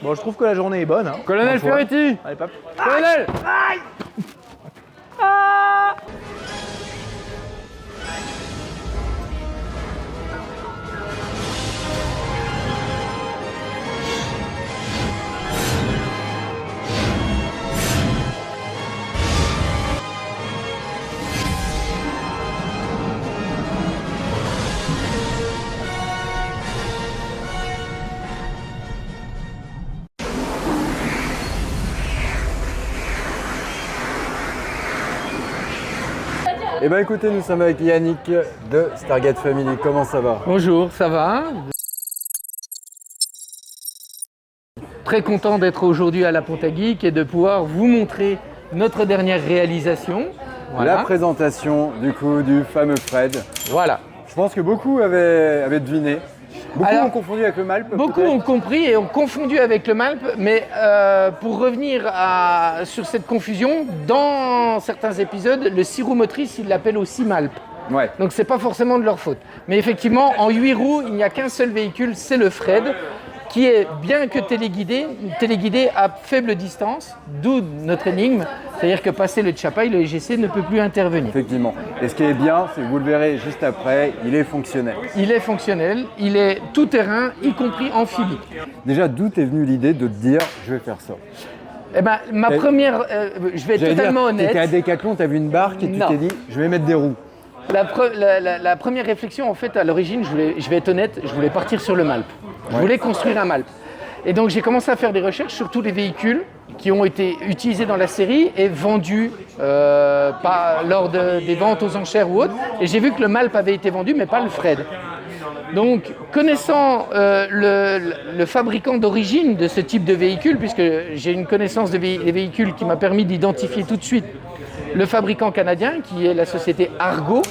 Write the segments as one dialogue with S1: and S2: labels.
S1: Bon, je trouve que la journée est bonne. Hein.
S2: Colonel Ferretti.
S1: Allez, pop.
S2: Colonel.
S1: Aïe. Ah.
S3: Eh bien écoutez, nous sommes avec Yannick de Stargate Family. Comment ça va?
S2: Bonjour, ça va? Très content d'être aujourd'hui à la Pontageek et de pouvoir vous montrer notre dernière réalisation.
S3: La présentation du coup du fameux Fred.
S2: Voilà.
S3: Je pense que beaucoup avaient deviné. Beaucoup
S2: Alors,
S3: ont confondu avec le Malp.
S2: Beaucoup ont compris et ont confondu avec le Malp, mais pour revenir sur cette confusion, dans certains épisodes, le 6 roues motrices, ils l'appellent aussi Malp.
S3: Ouais.
S2: Donc c'est pas forcément de leur faute. Mais effectivement, en 8 roues, il n'y a qu'un seul véhicule, c'est le Fred, qui est bien que téléguidé à faible distance, d'où notre énigme, c'est-à-dire que passé le Chapai, le EGC ne peut plus intervenir.
S3: Effectivement. Et ce qui est bien, c'est que vous le verrez juste après, il est fonctionnel.
S2: Il est fonctionnel, il est tout terrain, y compris amphibie.
S3: Déjà, d'où t'es venue l'idée de te dire je vais faire ça?
S2: Eh ben, ma première, je vais être totalement honnête.
S3: T'étais à Decathlon, t'as vu une barque et tu
S2: Non.
S3: t'es dit je vais mettre des roues.
S2: La première réflexion, en fait, à l'origine, je vais être honnête, je voulais partir sur le Malp. Je voulais construire un Malp. Et donc, j'ai commencé à faire des recherches sur tous les véhicules qui ont été utilisés dans la série et vendus lors des ventes aux enchères ou autres. Et j'ai vu que le Malp avait été vendu, mais pas le Fred. Donc, connaissant le fabricant d'origine de ce type de véhicule, puisque j'ai une connaissance des véhicules qui m'a permis d'identifier tout de suite le fabricant canadien, qui est la société Argo,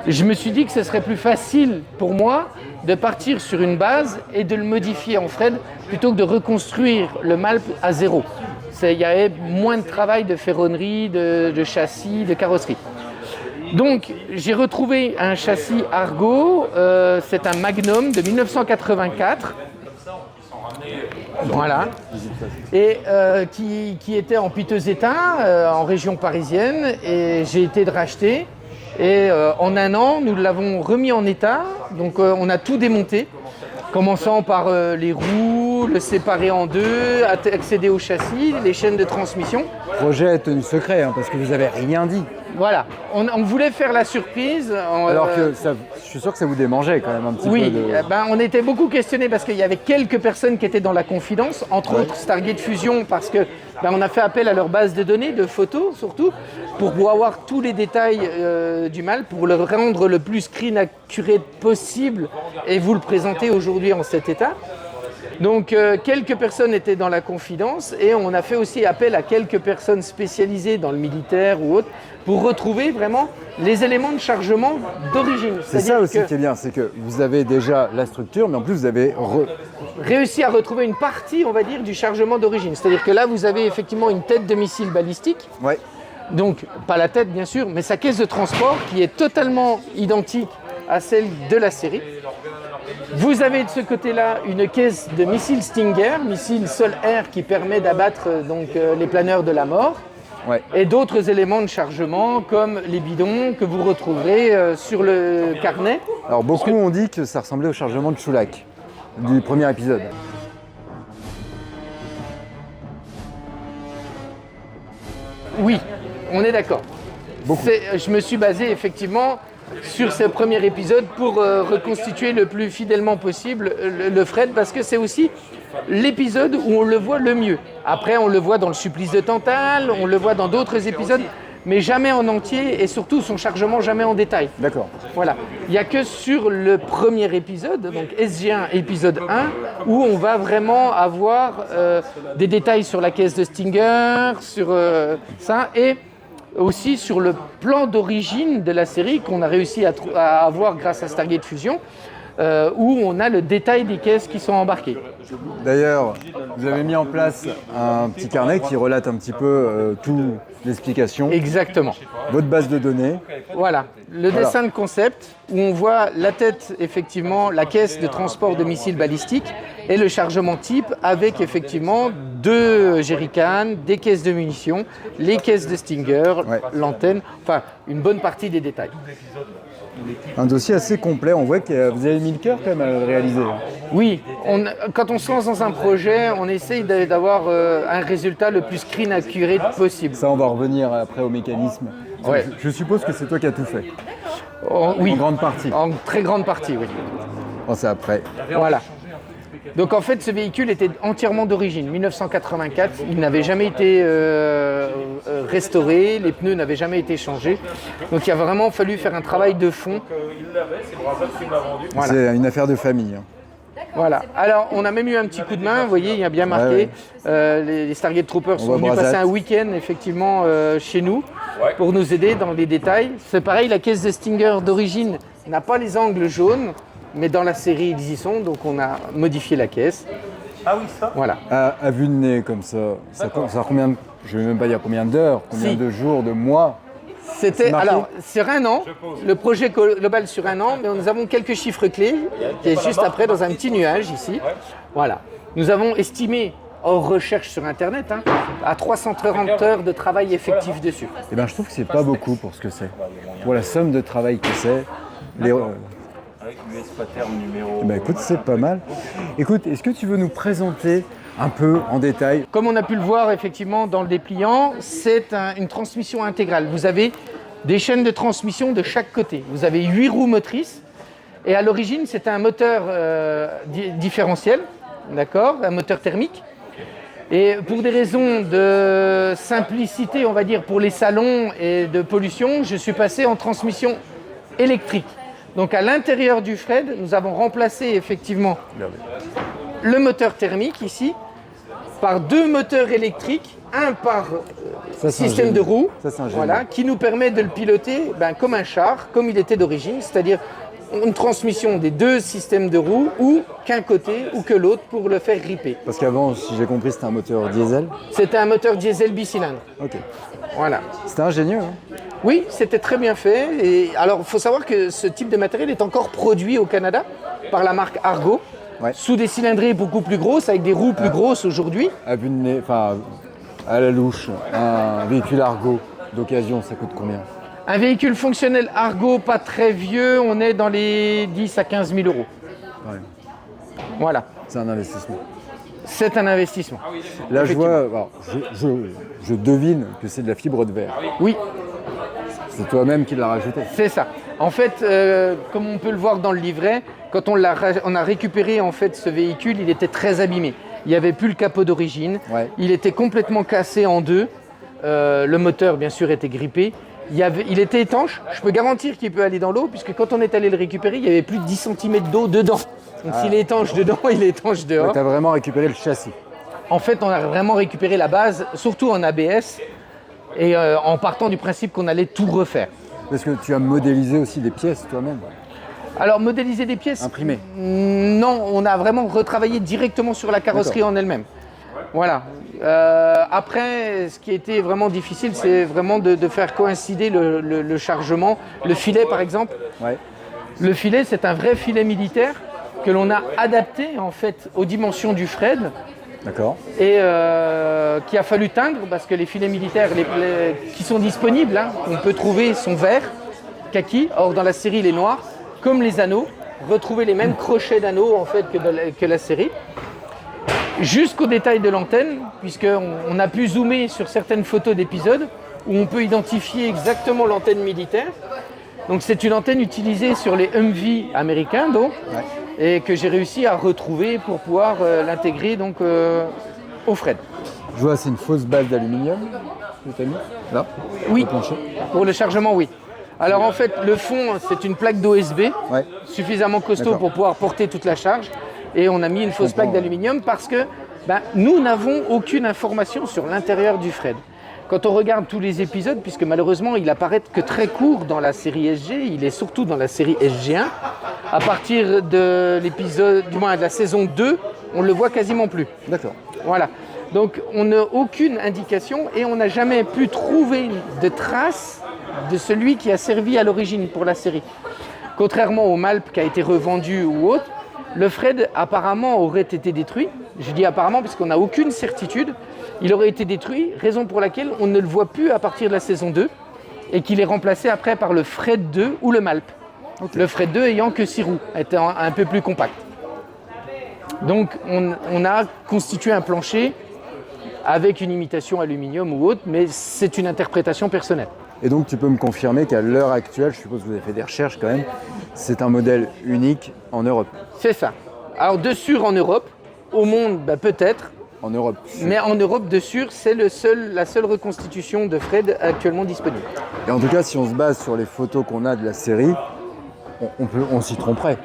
S2: je me suis dit que ce serait plus facile pour moi de partir sur une base et de le modifier en Fred plutôt que de reconstruire le Malp à zéro. Il y avait moins de travail de ferronnerie, de châssis, de carrosserie. Donc j'ai retrouvé un châssis Argo, c'est un Magnum de 1984. Voilà, et qui était en piteux état en région parisienne, et j'ai été le racheter. Et en un an, nous l'avons remis en état, donc on a tout démonté, commençant par les roues, le séparer en deux, accéder au châssis, les chaînes de transmission.
S3: Le projet est tenu secret parce que vous n'avez rien dit.
S2: Voilà, on voulait faire la surprise.
S3: Alors que je suis sûr que ça vous démangeait quand même un petit peu.
S2: Oui, on était beaucoup questionnés parce qu'il y avait quelques personnes qui étaient dans la confidence, entre autres Stargate Fusion, parce que on a fait appel à leur base de données, de photos surtout, pour pouvoir avoir tous les détails du Malp, pour le rendre le plus screen accurate possible et vous le présenter aujourd'hui en cet état. Donc quelques personnes étaient dans la confidence et on a fait aussi appel à quelques personnes spécialisées dans le militaire ou autre pour retrouver vraiment les éléments de chargement d'origine.
S3: C'est ça aussi qui est bien, c'est que vous avez déjà la structure, mais en plus vous avez
S2: réussi à retrouver une partie, on va dire, du chargement d'origine. C'est-à-dire que là, vous avez effectivement une tête de missile balistique.
S3: Ouais.
S2: Donc, pas la tête, bien sûr, mais sa caisse de transport qui est totalement identique à celle de la série. Vous avez de ce côté-là une caisse de missile Stinger, missile sol-air qui permet d'abattre les planeurs de la mort.
S3: Ouais.
S2: Et d'autres éléments de chargement comme les bidons que vous retrouverez sur le carnet.
S3: Alors beaucoup ont dit que ça ressemblait au chargement de Chulak du premier épisode.
S2: Oui, on est d'accord. Je me suis basé effectivement sur ce premier épisode pour reconstituer le plus fidèlement possible le Fred, parce que c'est aussi l'épisode où on le voit le mieux. Après, on le voit dans le supplice de Tantale, on le voit dans d'autres épisodes, mais jamais en entier, et surtout son chargement jamais en détail.
S3: D'accord.
S2: Voilà. Il n'y a que sur le premier épisode, donc SG1 épisode 1, où on va vraiment avoir des détails sur la caisse de Stinger, sur ça, et aussi sur le plan d'origine de la série qu'on a réussi à avoir grâce à Stargate Fusion, où on a le détail des caisses qui sont embarquées.
S3: D'ailleurs, vous avez mis en place un petit carnet qui relate un petit peu toute l'explication.
S2: Exactement.
S3: Votre base de données.
S2: Voilà, le dessin de concept où on voit la tête, effectivement, la caisse de transport de missiles balistiques et le chargement type avec effectivement 2 jerrycans, des caisses de munitions, les caisses de Stinger, l'antenne, enfin une bonne partie des détails.
S3: Un dossier assez complet, on voit que vous avez mis le cœur quand même à le réaliser.
S2: Oui, quand on se lance dans un projet, on essaye d'avoir un résultat le plus clean accurate possible.
S3: Ça, on va revenir après au mécanisme.
S2: Ouais.
S3: Je suppose que c'est toi qui as tout fait.
S2: Oui,
S3: En grande partie.
S2: en très grande partie, oui.
S3: Bon, c'est après.
S2: Voilà. Donc en fait, ce véhicule était entièrement d'origine, 1984. Il n'avait jamais été restauré, les pneus n'avaient jamais été changés. Donc il a vraiment fallu faire un travail de fond.
S3: Voilà. C'est une affaire de famille.
S2: Voilà. Alors on a même eu un petit coup de main, vous voyez, il y a bien marqué. Les Stargate Troopers sont venus passer un week-end effectivement chez nous pour nous aider dans les détails. C'est pareil, la caisse de Stinger d'origine n'a pas les angles jaunes. Mais dans la série, ils y sont, donc on a modifié la caisse.
S1: Ah oui, ça.
S2: Voilà.
S3: À vue de nez, comme ça combien, je ne vais même pas dire combien d'heures, combien de jours, de mois.
S2: C'était, alors, sur un an, le projet global sur un an, mais nous avons quelques chiffres clés, qui est juste après dans un petit nuage ici. Voilà. Nous avons estimé, hors recherche sur Internet, à 330 heures de travail effectif dessus.
S3: Eh bien, je trouve que c'est pas beaucoup pour ce que c'est. Pour la somme de travail que c'est.
S1: Avec l'US pattern numéro...
S3: Ben écoute, c'est pas mal. Écoute, est-ce que tu veux nous présenter un peu en détail?
S2: Comme on a pu le voir effectivement dans le dépliant, c'est une transmission intégrale. Vous avez des chaînes de transmission de chaque côté. Vous avez 8 roues motrices et à l'origine c'est un moteur différentiel, d'accord, un moteur thermique. Et pour des raisons de simplicité, on va dire, pour les salons et de pollution, je suis passé en transmission électrique. Donc à l'intérieur du Fred, nous avons remplacé effectivement le moteur thermique ici par 2 moteurs électriques, un par système de roue, voilà, qui nous permet de le piloter comme un char, comme il était d'origine, c'est-à-dire une transmission des 2 systèmes de roues ou qu'un côté ou que l'autre pour le faire gripper.
S3: Parce qu'avant, si j'ai compris, c'était un moteur diesel.
S2: C'était un moteur diesel bicylindre.
S3: Ok.
S2: Voilà.
S3: C'était ingénieux.
S2: Oui, c'était très bien fait. Et alors, il faut savoir que ce type de matériel est encore produit au Canada par la marque Argo, sous des cylindrées beaucoup plus grosses, avec des roues plus grosses aujourd'hui.
S3: À vue de nez, enfin, à la louche, un véhicule Argo d'occasion, ça coûte combien?
S2: Un véhicule fonctionnel Argo, pas très vieux, on est dans les 10 à 15 000 euros.
S3: Ouais.
S2: Voilà.
S3: C'est un investissement.
S2: C'est un investissement.
S3: Là, je vois, alors, je devine que c'est de la fibre de verre.
S2: Oui.
S3: C'est toi-même qui l'as rajouté.
S2: C'est ça. En fait, comme on peut le voir dans le livret, quand on a récupéré en fait ce véhicule, il était très abîmé. Il n'y avait plus le capot d'origine. Il était complètement cassé en 2. Le moteur, bien sûr, était grippé. Il était étanche. Je peux garantir qu'il peut aller dans l'eau, puisque quand on est allé le récupérer, il y avait plus de 10 cm d'eau dedans. Donc s'il est étanche dedans, il est étanche dehors.
S3: Tu as vraiment récupéré le châssis.
S2: En fait, on a vraiment récupéré la base, surtout en ABS, et en partant du principe qu'on allait tout refaire.
S3: Parce que tu as modélisé aussi des pièces toi-même.
S2: Alors, modéliser des pièces...
S3: Imprimées?
S2: Non, on a vraiment retravaillé directement sur la carrosserie en elle-même. Voilà. Après, ce qui a été vraiment difficile, c'est vraiment de faire coïncider le chargement. Le filet, par exemple. Le filet, c'est un vrai filet militaire que l'on a adapté en fait aux dimensions du Fred.
S3: D'accord.
S2: Et qu'il a fallu teindre parce que les filets militaires qui sont disponibles, qu'on peut trouver, sont verts, kaki. Or, dans la série, les noirs, comme les anneaux, retrouver les mêmes crochets d'anneaux en fait que la série. Jusqu'au détail de l'antenne, puisqu'on a pu zoomer sur certaines photos d'épisodes où on peut identifier exactement l'antenne militaire. Donc c'est une antenne utilisée sur les Humvee américains, donc, et que j'ai réussi à retrouver pour pouvoir l'intégrer donc au Fred.
S3: Je vois, c'est une fausse base d'aluminium que tu as mis là.
S2: Oui, pour le chargement, oui. Alors en fait, le fond, c'est une plaque d'OSB suffisamment costaud pour pouvoir porter toute la charge. Et on a mis une fausse plaque d'aluminium parce que nous n'avons aucune information sur l'intérieur du Fred. Quand on regarde tous les épisodes, puisque malheureusement il apparaît que très court dans la série SG, il est surtout dans la série SG1, à partir de l'épisode, du moins de la saison 2, on ne le voit quasiment plus.
S3: D'accord.
S2: Voilà. Donc on n'a aucune indication et on n'a jamais pu trouver de traces de celui qui a servi à l'origine pour la série. Contrairement au Malp qui a été revendu ou autre, le Fred apparemment aurait été détruit. Je dis apparemment parce qu'on n'a aucune certitude. Il aurait été détruit, raison pour laquelle on ne le voit plus à partir de la saison 2 et qu'il est remplacé après par le Fred 2 ou le Malp. Okay. Le Fred 2 ayant que 6 roues, étant un peu plus compact. Donc on a constitué un plancher avec une imitation aluminium ou autre, mais c'est une interprétation personnelle.
S3: Et donc tu peux me confirmer qu'à l'heure actuelle, je suppose que vous avez fait des recherches quand même, c'est un modèle unique en Europe.
S2: C'est ça. Alors de sûr en Europe, au monde peut-être.
S3: En Europe.
S2: Mais en Europe de sûr, c'est la seule reconstitution de Fred actuellement disponible.
S3: Et en tout cas, si on se base sur les photos qu'on a de la série, on s'y tromperait.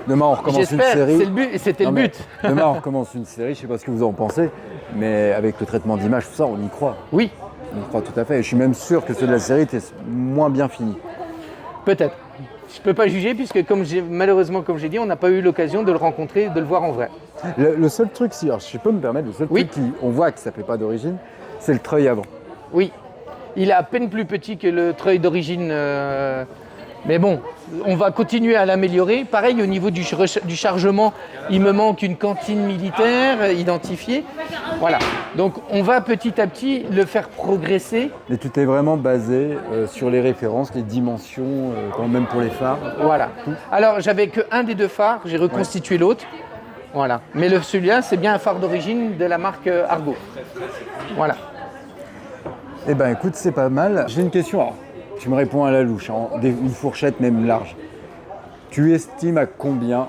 S3: Demain, on recommence une série.
S2: C'est le but, c'était le but.
S3: Demain, on recommence une série, je ne sais pas ce que vous en pensez, mais avec le traitement d'image, tout ça, on y croit.
S2: Oui.
S3: On y croit tout à fait. Et je suis même sûr que ceux de la série étaient moins bien finis.
S2: Peut-être. Je ne peux pas juger puisque malheureusement, comme j'ai dit, on n'a pas eu l'occasion de le rencontrer, de le voir en vrai.
S3: Le seul truc, si je peux me permettre, le seul truc qu'on voit que ça ne fait pas d'origine, c'est le treuil avant.
S2: Oui. Il est à peine plus petit que le treuil d'origine. Mais bon, on va continuer à l'améliorer. Pareil, au niveau du chargement, il me manque une cantine militaire identifiée. Voilà. Donc, on va petit à petit le faire progresser.
S3: Mais tu t'es vraiment basé sur les références, les dimensions, quand même pour les phares.
S2: Voilà. Alors, j'avais qu'un des deux phares, j'ai reconstitué l'autre. Voilà. Mais celui-là, c'est bien un phare d'origine de la marque Argo. Voilà.
S3: Eh bien, écoute, c'est pas mal. J'ai une question. Alors, tu me réponds à la louche, une fourchette même large. Tu estimes à combien,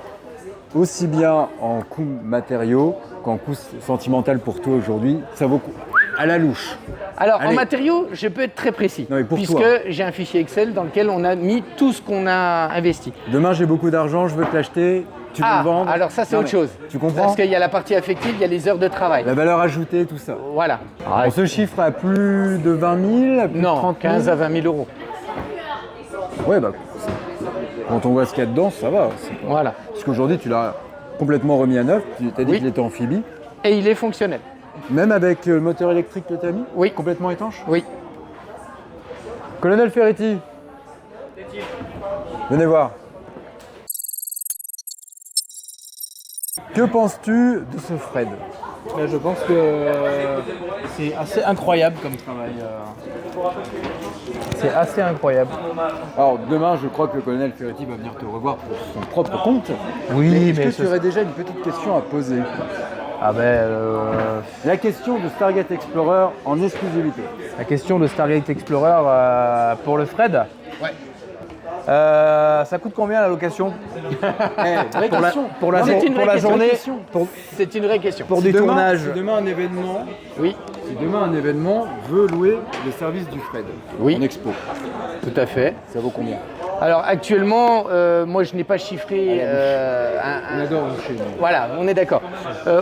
S3: aussi bien en coût matériaux qu'en coût sentimental pour toi aujourd'hui, ça vaut à la louche?
S2: Alors, en matériaux, je peux être très précis, puisque j'ai un fichier Excel dans lequel on a mis tout ce qu'on a investi.
S3: Demain, j'ai beaucoup d'argent, je veux te l'acheter, tu veux le vendre.
S2: Alors ça, c'est autre chose.
S3: Tu comprends?
S2: Parce qu'il y a la partie affective, il y a les heures de travail.
S3: La valeur ajoutée, tout ça.
S2: Voilà.
S3: On se chiffre à plus de 20 000, à plus de 30 000?
S2: 15 à 20 000 euros.
S3: Ouais, quand on voit ce qu'il y a dedans, ça va.
S2: Voilà.
S3: Parce qu'aujourd'hui, tu l'as complètement remis à neuf, tu as dit qu'il était amphibie.
S2: Et il est fonctionnel.
S3: Même avec le moteur électrique que tu as mis?
S2: Oui.
S3: Complètement étanche?
S2: Oui.
S3: Colonel Ferretti, venez voir. Que penses-tu de ce Fred?
S4: Je pense que c'est assez incroyable comme travail. C'est assez incroyable.
S3: Alors demain, je crois que le colonel Ferretti va venir te revoir pour son propre compte.
S4: Oui,
S3: mais est-ce que tu aurais déjà une petite question à poser? La question de Stargate Explorer en exclusivité.
S4: La question de Stargate Explorer pour le Fred?
S2: Ouais.
S4: Ça coûte combien la location? Pour la journée?
S2: C'est une vraie question.
S4: Pour du tournage.
S3: Si demain un événement,
S2: oui.
S3: Si demain un événement veut louer les services du Fred en expo,
S2: tout à fait.
S3: Ça vaut combien?
S2: Alors actuellement, moi je n'ai pas chiffré.
S3: On adore chez nous.
S2: Voilà, on est d'accord.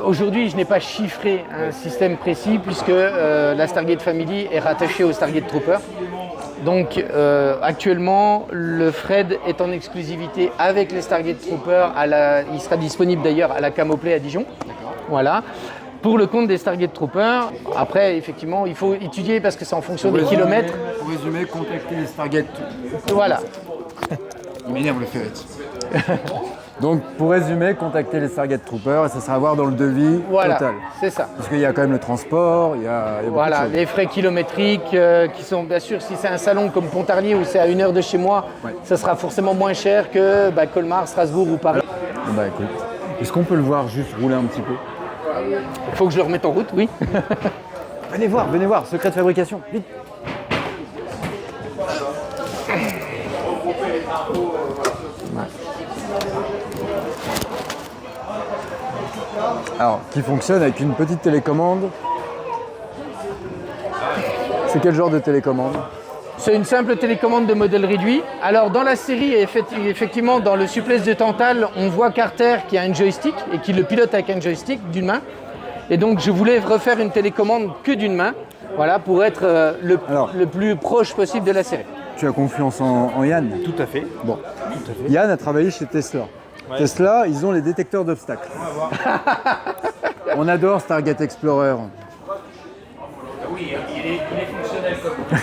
S2: Aujourd'hui, je n'ai pas chiffré un système précis puisque la Stargate Family est rattachée au Stargate Trooper. Donc actuellement, le Fred est en exclusivité avec les Stargate Troopers. Il sera disponible d'ailleurs à la Camoplay à Dijon. Voilà. Pour le compte des Stargate Troopers, après, effectivement, il faut étudier parce que c'est en fonction des kilomètres.
S3: Pour résumer, contacter les Stargate.
S2: Voilà.
S3: Il m'énerve le Ferretti. Donc, pour résumer, contacter les Stargate Troopers et ça sera à voir dans le devis total.
S2: C'est ça.
S3: Parce qu'il y a quand même le transport, il y a beaucoup de choses.
S2: Les frais kilométriques qui sont, bien sûr, si c'est un salon comme Pontarlier où c'est à 1 heure de chez moi, ça sera forcément moins cher que Colmar, Strasbourg ou Paris.
S3: Écoute, est-ce qu'on peut le voir juste rouler un petit peu?
S2: Il faut que je le remette en route, oui.
S3: Venez voir, secret de fabrication, vite. Alors, qui fonctionne avec une petite télécommande. C'est quel genre de télécommande?
S2: C'est une simple télécommande de modèle réduit. Alors dans la série, effectivement, dans le souplesse de Tantale, on voit Carter qui a un joystick et qui le pilote avec un joystick d'une main. Et donc je voulais refaire une télécommande que d'une main, voilà, pour être le plus proche possible de la série.
S3: Tu as confiance en Yann?
S4: Tout à fait.
S3: Bon. Yann a travaillé chez Tesla. Ouais. Tesla, ils ont les détecteurs d'obstacles. On adore Stargate Explorer.
S1: Oui, il est fonctionnel comme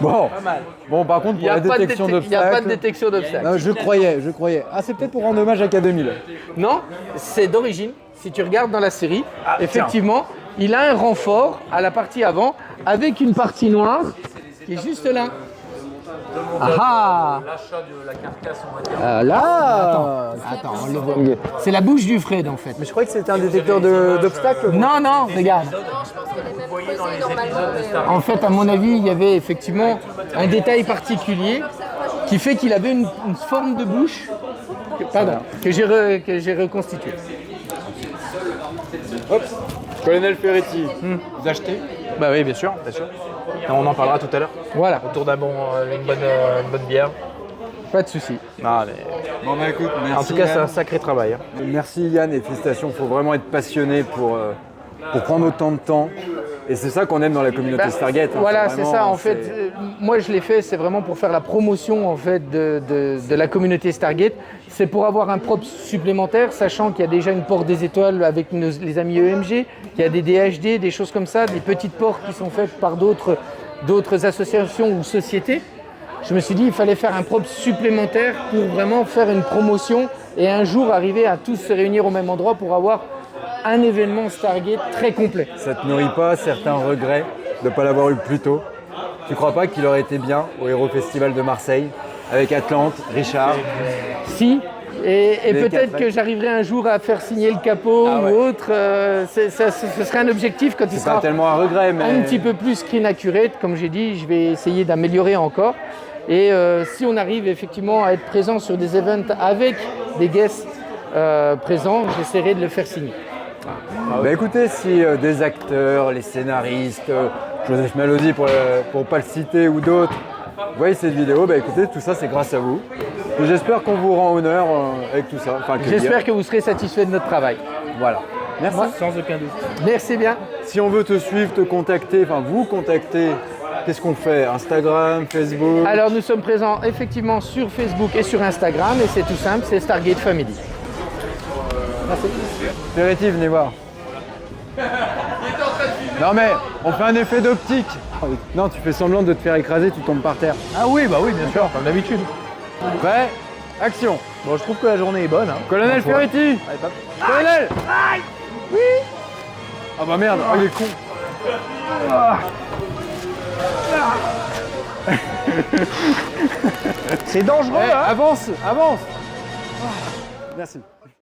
S3: Bon,
S4: Pas mal.
S3: bon, par contre,
S2: Il
S3: pour
S2: n'y
S3: la
S2: a,
S3: détection
S2: il y a pas de
S3: d'obstacles...
S2: détection d'obstacles.
S3: Non, je croyais. Ah, c'est peut-être pour rendre hommage à K2000.
S2: Non, c'est d'origine. Si tu regardes dans la série,
S3: Ah,
S2: effectivement, il a un renfort à la partie avant avec une partie noire qui est juste là. Ah
S1: L'achat de la carcasse, on va dire.
S2: là, attends, on le voit mieux. C'est la bouche du Fred en fait.
S3: Mais je croyais que c'était un détecteur d'obstacles.
S2: Non, non, regarde.
S1: Vous voyez dans les épisodes de Star
S2: En fait, à mon avis, il y avait effectivement un détail particulier qui fait qu'il avait une forme de bouche que j'ai reconstituée.
S3: Colonel Ferretti.
S4: Vous achetez? Bah oui, bien sûr, bien sûr. Et on en parlera tout à l'heure.
S2: Voilà,
S4: Autour d'une bonne bière.
S2: pas de souci.
S4: Non, mais...
S3: Bon, bah écoute, merci.
S4: En tout cas, c'est
S3: Yann.
S4: un sacré travail.
S3: Merci Yann et félicitations. Il faut vraiment être passionné pour prendre autant de temps. Et c'est ça qu'on aime dans la communauté
S2: Bah,
S3: Stargate. hein.
S2: Voilà, c'est
S3: vraiment-
S2: ça. En fait,
S3: c'est-
S2: moi je l'ai fait, c'est vraiment pour faire la promotion en fait de la communauté Stargate. C'est pour avoir un prop supplémentaire, sachant qu'il y a déjà une porte des étoiles avec les amis EMG, qu'il y a des DHD, des choses comme ça, des petites portes qui sont faites par d'autres associations ou sociétés. Je me suis dit il fallait faire un prop supplémentaire pour vraiment faire une promotion et un jour arriver à tous se réunir au même endroit pour avoir un événement Stargate très complet.
S3: Ça te nourrit pas certains regrets de ne pas l'avoir eu plus tôt? Tu crois pas qu'il aurait été bien au Hero Festival de Marseille avec Atlante, Richard?
S2: Si, et
S3: Les
S2: peut-être
S3: quatre,
S2: que j'arriverai un jour à faire signer le capot
S3: Ah
S2: ou
S3: ouais.
S2: autre. Ce serait un objectif quand il
S3: C'est pas
S2: sera
S3: tellement un regret, mais...
S2: un petit peu plus screen accurate. Comme j'ai dit, je vais essayer d'améliorer encore. Et si on arrive effectivement à être présent sur des events avec des guests présents, j'essaierai de le faire signer.
S3: Bah écoutez, si des acteurs, les scénaristes, Joseph Malozzi pour pas le citer ou d'autres, voyez cette vidéo, bah écoutez, tout ça c'est grâce à vous. Et j'espère qu'on vous rend honneur avec tout ça. Enfin, que dire.
S2: J'espère que vous serez satisfait de notre travail.
S3: Voilà. Merci.
S4: Sans aucun doute.
S2: Merci bien.
S3: Si on veut te suivre, te contacter, enfin vous contacter, qu'est-ce qu'on fait? Instagram, Facebook?
S2: Alors nous sommes présents effectivement sur Facebook et sur Instagram et c'est tout simple, c'est Stargate Family.
S3: Ferretti, venez voir. Non mais, on fait un effet d'optique. Non, tu fais semblant de te faire écraser, tu tombes par terre.
S4: Ah oui, bah oui, bien sûr, comme d'habitude.
S3: Prêt? Action.
S4: Bon, je trouve que la journée est bonne. Hein.
S3: Colonel
S4: Ma foi.
S3: Ferretti. Colonel. Oui. Ah bah merde, oh, il est con.
S4: C'est dangereux,
S3: Eh,
S4: hein.
S3: avance, avance. Merci.